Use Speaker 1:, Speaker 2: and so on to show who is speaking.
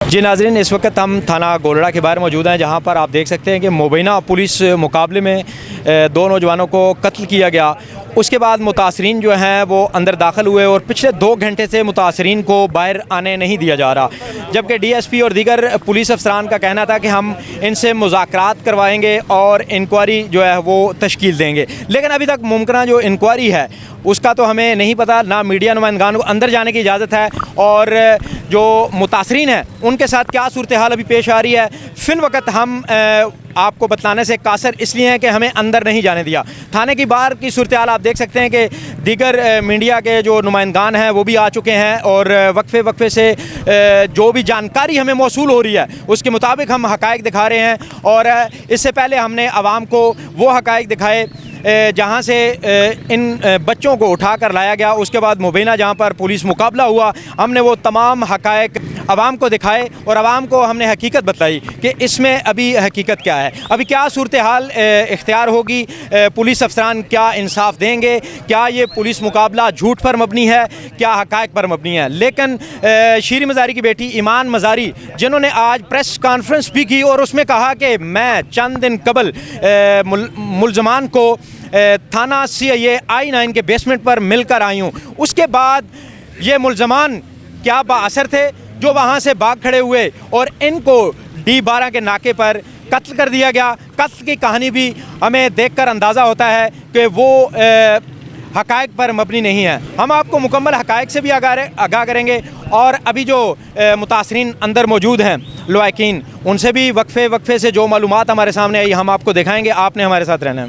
Speaker 1: जी नाज़रीन, इस वक्त हम थाना गोलड़ा के बाहर मौजूद हैं, जहां पर आप देख सकते हैं कि मुबैना पुलिस मुकाबले में दो नौजवानों को कत्ल किया गया। उसके बाद मुतासरीन जो हैं वो अंदर दाखिल हुए और पिछले 2 घंटे से मुतासरीन को बाहर आने नहीं दिया जा रहा, जबकि DSP और दीगर पुलिस अफसरान का कहना था कि हम इनसे मुज़ाकरात करवाएंगे और इंक्वायरी जो है वो तश्कील देंगे। लेकिन अभी तक मुमकिन जो इंक्वायरी है उसका तो हमें नहीं पता, ना मीडिया नुमाइंदगान को अंदर जाने की इजाज़त है और जो मुतासरीन हैं उनके साथ क्या सूरत हाल अभी पेश आ रही है। फिल वक्त हम आपको बतलाने से कासर इसलिए हैं कि हमें अंदर नहीं जाने दिया। थाने की बाहर की सूरत हाल आप देख सकते हैं कि दीगर मीडिया के जो नुमाइंदगान हैं वो भी आ चुके हैं और वक्फे से जो भी जानकारी हमें मौसूल हो रही है उसके मुताबिक हम हक़ाइक़ दिखा रहे हैं। और इससे पहले हमने आवाम को वो हक़ाइक़ दिखाए जहाँ से इन बच्चों को उठा कर लाया गया। उसके बाद मुबैना जहाँ पर पुलिस मुकाबला हुआ, हमने वो तमाम हक़ाइक़ आवाम को दिखाए और आवाम को हमने हकीकत बताई कि इसमें अभी हकीकत क्या है, अभी क्या सूरत हाल इख्तियार होगी, पुलिस अफसरान क्या इंसाफ देंगे, क्या ये पुलिस मुकाबला झूठ पर मबनी है, क्या हक़ाइक़ पर मबनी है। लेकिन शीरी मज़ारी की बेटी ईमान मज़ारी, जिन्होंने आज प्रेस कॉन्फ्रेंस भी की और उसमें कहा कि मैं चंद दिन कबल मुलज़मान को थाना CIA I-9 के बेसमेंट पर मिलकर आई हूँ, उसके बाद ये मुलज़मान क्या बाअसर थे जो वहाँ से भाग खड़े हुए और इनको D12 के नाके पर कत्ल कर दिया गया। कत्ल की कहानी भी हमें देखकर अंदाज़ा होता है कि वो हक़ाइक़ पर मबनी नहीं है। हम आपको मुकम्मल हक़ाइक़ से भी आगाह करेंगे और अभी जो मुतासरीन अंदर मौजूद हैं लवाकिन, उनसे भी वक्फे से जो मालूमात हमारे सामने आई हम आपको दिखाएंगे। आपने हमारे साथ रहना है।